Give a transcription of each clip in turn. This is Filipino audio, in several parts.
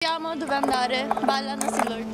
Speriamo, dove andare? Balla na si Lord.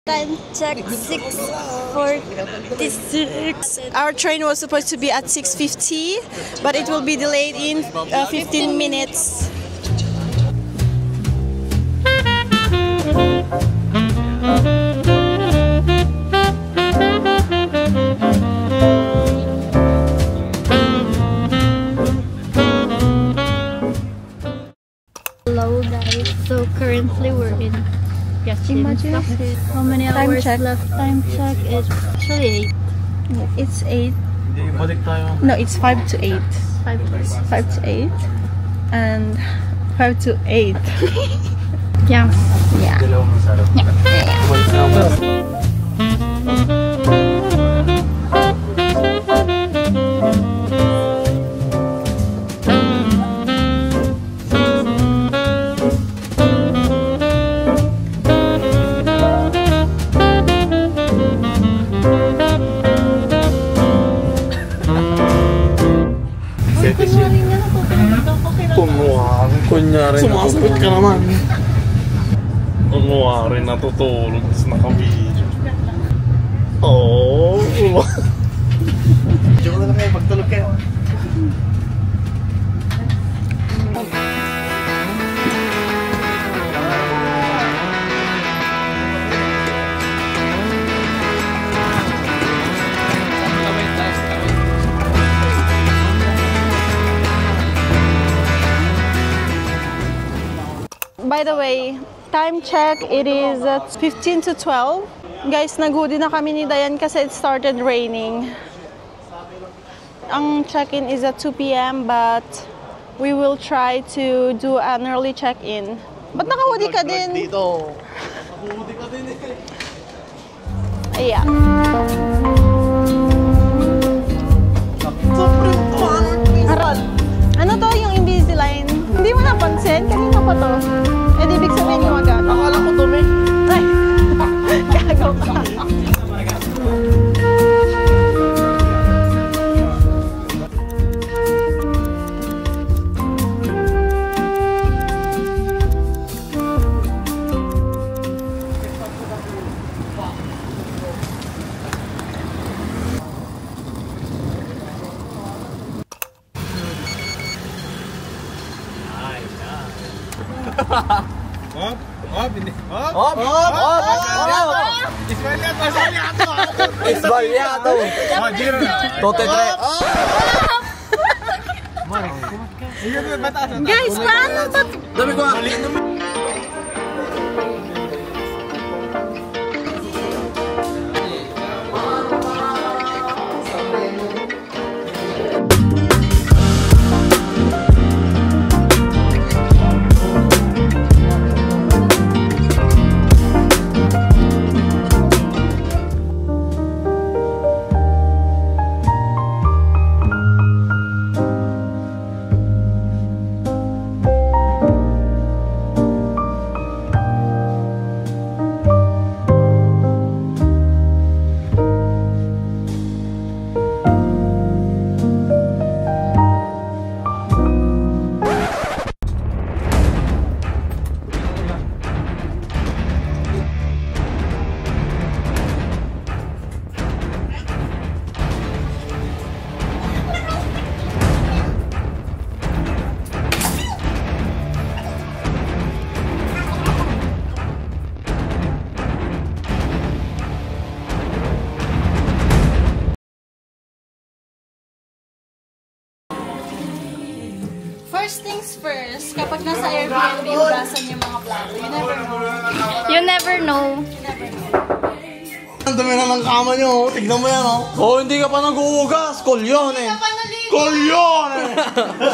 Time check 6:46. Our train was supposed to be at 6:50, but it will be delayed in 15 minutes. Hello guys, so currently we're in Imagine how many hours left. Time check is actually 8. It's 8. No, it's 5 to 8. 5 to 8. And 5 to 8. Yeah. Yeah. Kunyari sumasagot ka naman. Kunwari natutulog tapos nakabidyo. Oh. Joke na lang kayo, pagtulog kayo. By the way, time check, it is 15 to 12. Guys, nag-hoodie na kami ni Dayan kasi it started raining. Ang check-in is at 2 p.m. but we will try to do an early check-in. Ba't naka-hoodie ka din? Dito. Naka-hoodie ka din eh. Ayan. Harold, ano to yung Invisalign? Hindi mo napansin? Kanina pa to. Eh, di ibig sabihin yung agad. Akala ko dumi. Ay! Gagaw ka. Isbaliato. Tote tre. Guys, paano ba? Dami ko. First things first, kapag nasa Airbnb, hugasan yung mga plato. You never know. Ang dami na ng kama nyo, tignan mo yan oh. Hindi ka pa nag-uugas, kolyon eh. Kolyon eh.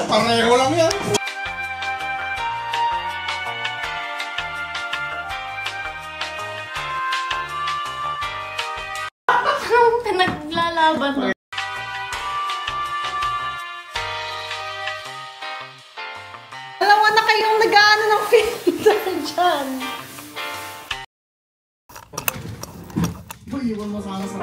Pareho lang yan. laban mo. Dalawa na kayong nag-ano ng filter dyan. Iwan mo sana sa...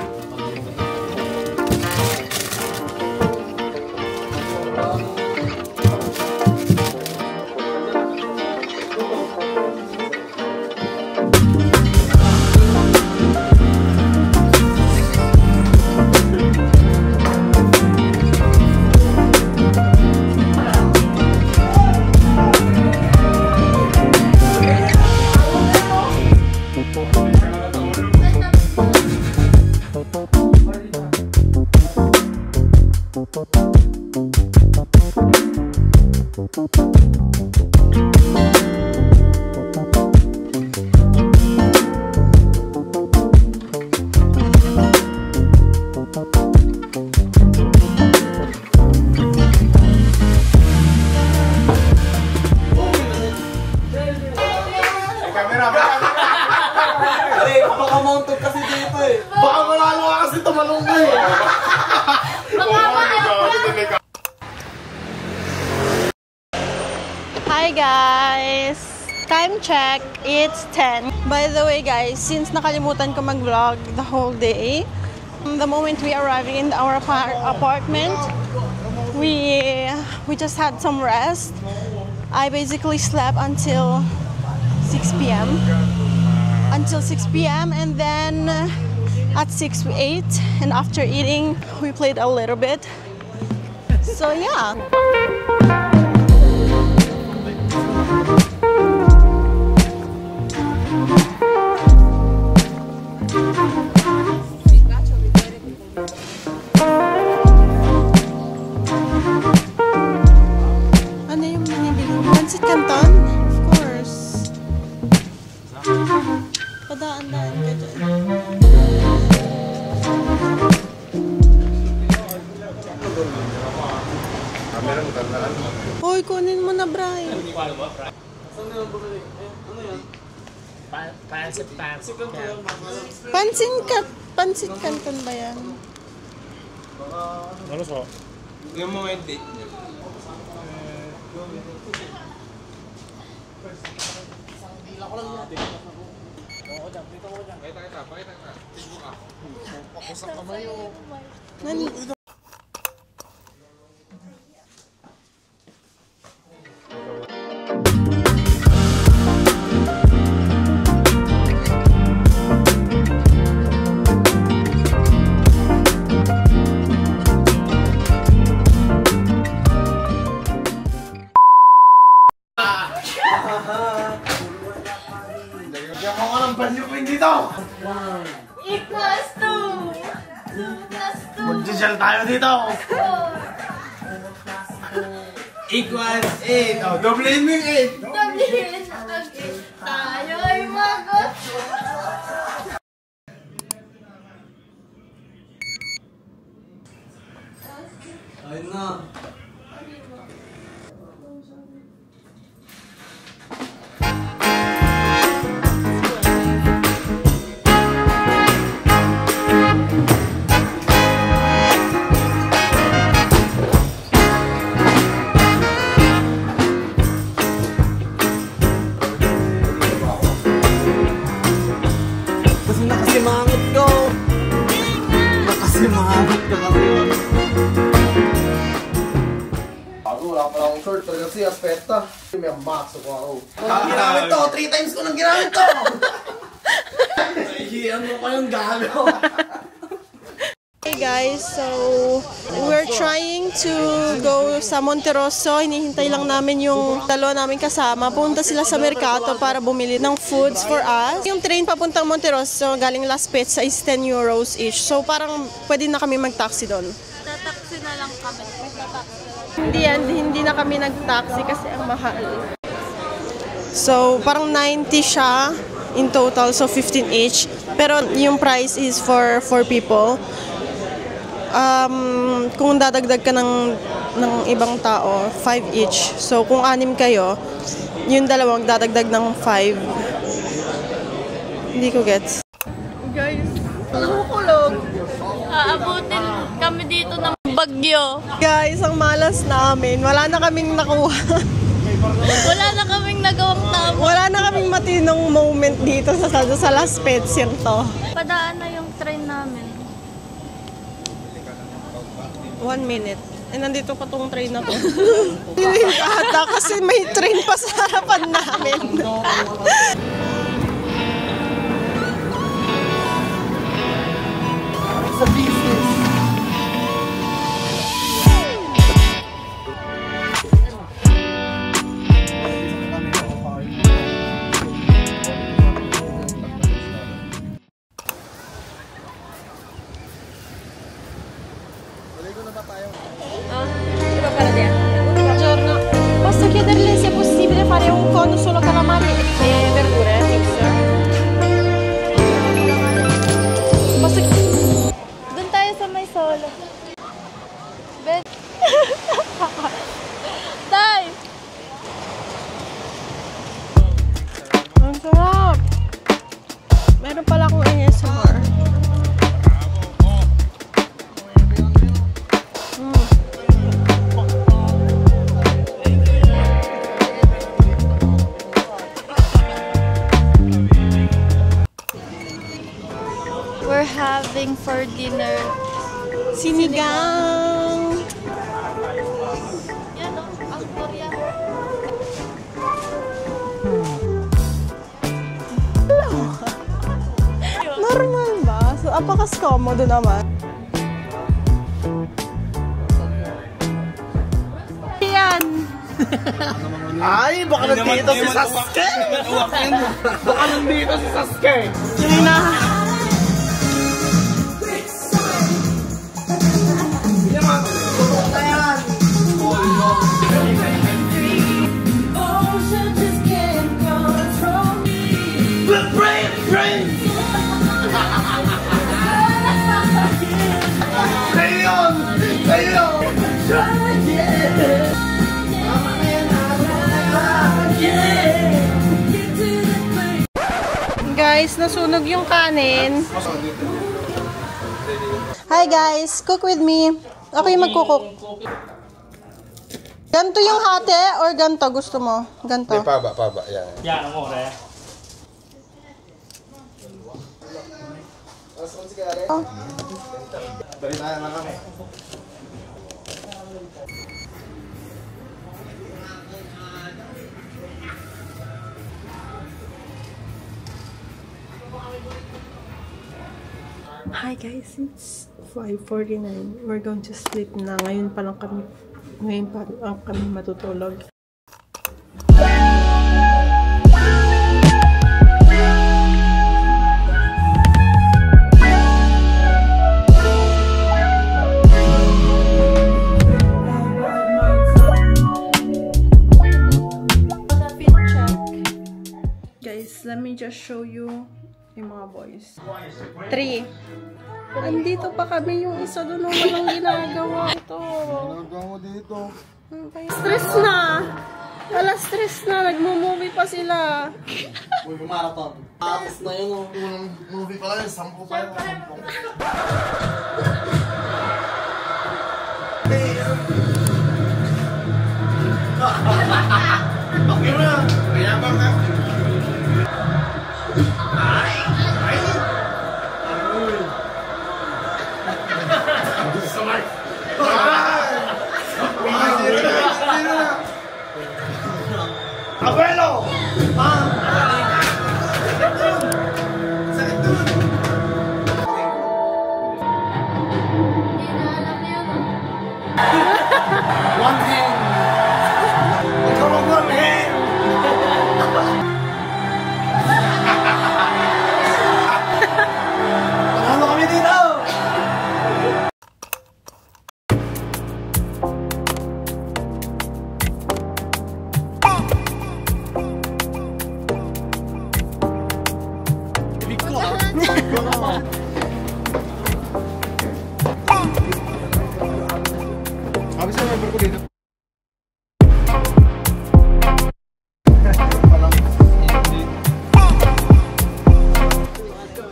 Baka kasi dito eh. Baka malalo ka kasi tumalong ka eh. Hi guys! Time check, it's 10. By the way guys, since nakalimutan ko mag-vlog the whole day, the moment we arriving in our apartment, we just had some rest. I basically slept until 6 p.m. Until 6 p.m. and then at 6 we ate, and after eating we played a little bit. So yeah. Ano yung binibili? Pancit Canton? Of course. Padaan-daan ka dyan. Hoy, kunin mo na, Brian. Pancit Canton ba yan? Ano so? Yung mga date niya. Diyan mo ka ng banyo ko hindi dito! Equals 2! 2 plus 2! Mag-gel tayo dito! 4! Equals 8! Oh, doblein mo yung 8! Sabihin ang 8 tayo'y magot! Ayun na! Nakasimangot ko! Nakasimangot ka kasi yun! Bago, wala pa lang akong short. Talaga si Aspetta. May max ako ako. Ginamit to! 3 times ko nang ginamit to! Ano pa yung gago? Hey guys, so we're trying to go sa Monterosso. Hinihintay lang namin yung dalawa namin kasama. Punta sila sa merkato para bumili ng foods for us. Yung train papuntang Monterosso galing Las Pezas is 10 euros each. So parang pwede na kami mag-taxi doon. Tataksi na lang kami. Hindi na kami nag-taxi kasi ang mahal. So parang 90 siya in total, so 15 each. Pero yung price is for 4 people. Kung dadagdag ka ng ibang tao, 5 each. So, kung 6 kayo, yung dalawang dadagdag ng 5. Hindi ko gets. Guys, nakukulog. Aabutin bagyo. Guys, ang malas namin. Wala na kaming nakuha. Wala na kaming nagawang tama. Wala na kaming matinong moment dito sa Las Petsyang to. Padaan na yung train namin. 1 minute. Nandito pa tong train na to. Hindi ata kasi may train pa sa harapan namin. Sa business. Buongiorno. Posso chiederle se è possibile fare un cono solo calamari e verdure? Posso... Doon tayo sa may solo. Bet. Tay! Ang sarap! Meron pala akong ASMR. We're having for dinner. Sinigang! Yan o, ang Korea. Normal ba? So, apakas-komodo naman. Yan! Ay, baka nandito si Sasuke! Baka nandito si Sasuke! Yung na... Guys, nasunog yung kanin. Hi guys, cook with me. Ako yung magkukok. Ganto yung hati or ganto gusto mo? Ganto. Paba. Yan. Yan, amore. Oh. Balitayan na kami. Hi guys, it's 5:49. We're going to sleep na. Ngayon pa lang kami matutulog. Guys, let me just show you yung mga boys. 3. Andito pa kami yung isa doon ng walang ginagawa ito. Ginagawa mo dito. Stress na! Alas stress na. Nagmo-movie pa sila. Uy, marathon. Tapos na yun. Unang movie pala yun. 10 pa yun. Bakit mo na? Mayabang na. Abuelo! One hand! Ikaw ang one hand! Panalo kami dito!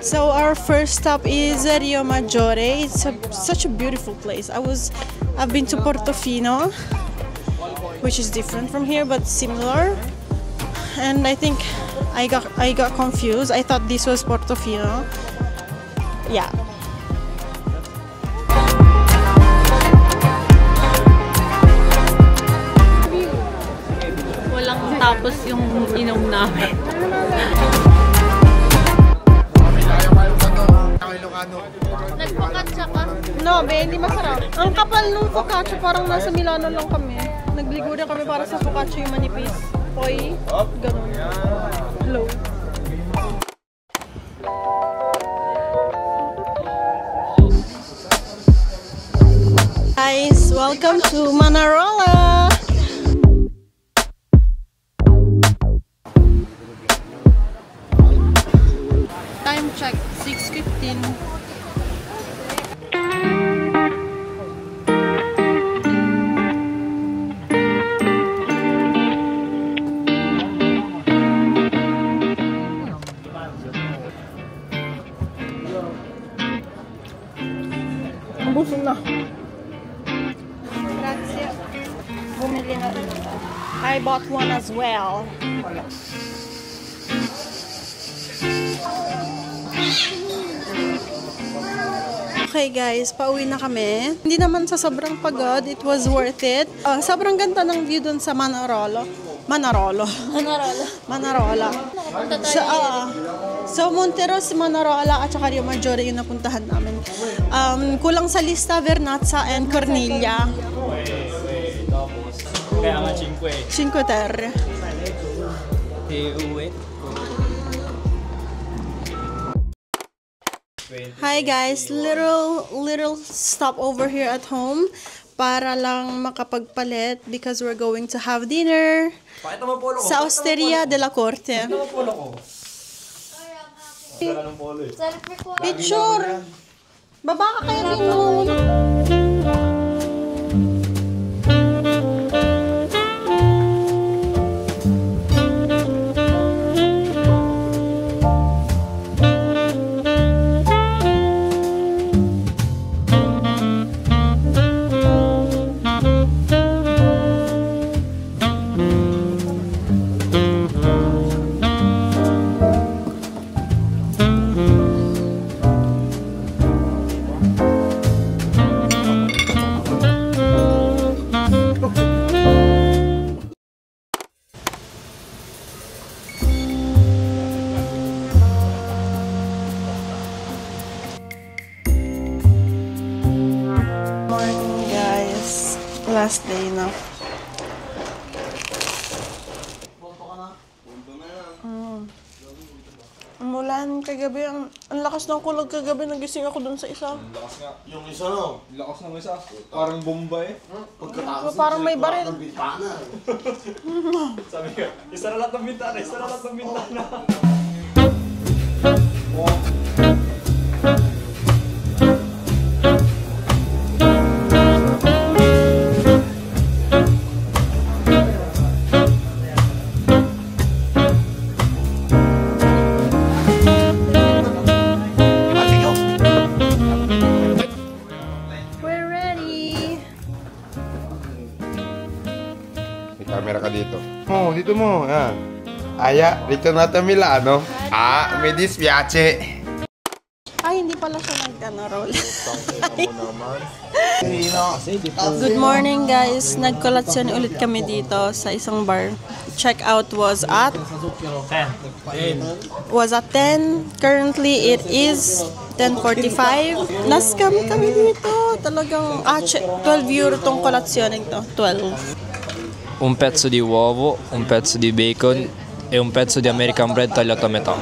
So our first stop is Rio Maggiore. It's such a beautiful place. I've been to Portofino, which is different from here but similar. And I think I got confused. I thought this was Portofino. Yeah. Walang tapos yung inom namin. Nagpakatsa ka? No, be, hindi masarap. Ang kapal nung focaccia, parang nasa Milano lang kami. Nagligo rin kami para sa focaccia yung manipis. Poi, ganun. Hello. Guys, welcome to Manarola! Time check, 6:15. Busog na. Grazie. Bumili na rin. I bought one as well. Okay guys, pauwi na kami. Hindi naman sa sobrang pagod, it was worth it. Sobrang ganda ng view dun sa Manarola. So Monteros, Manarola at saka Rio Maggiore yung napuntahan namin. Kulang sa lista, Vernazza and Corniglia. Kaya nga 5. Cinque Terre. Hi guys, little stop over here at home para lang makapagpalit because we're going to have dinner sa Osteria de la Corte. Picture! Baba ka kaya din. Last day na. Umulan kagabi. Ang lakas ng kulog kagabi. Nagising ako dun sa isa. Ang lakas nga. Yung isa no? Ang lakas ng isa. Parang bomba eh. Pagkatapos Parang may baril. ng bintana. Sabi ka, isa na lahat ng bintana, isa na lahat ng bintana. Camera ka dito. Oh, dito mo. Yan. Aya, dito na tayo Milano. Ah, mi dispiace. Ay, hindi pala siya nag-roll. Good morning guys. Nagkolatsyon ulit kami dito sa isang bar. Check out was at 10. Currently it is 10:45. Nascam kami dito. Talagang 12 euro tong kolatsyoning to. 12. Un pezzo di uovo, un pezzo di bacon e un pezzo di American bread tagliato a metà.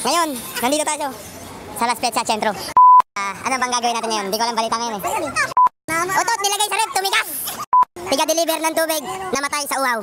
Ngayon, nandito tayo sa La Spezia Centro. Ano bang gagawin natin ngayon? Hindi ko alam balita ngayon eh. Utot, nilagay sa rep, tumigas! Tiga-deliver ng tubig, namatay sa uhaw.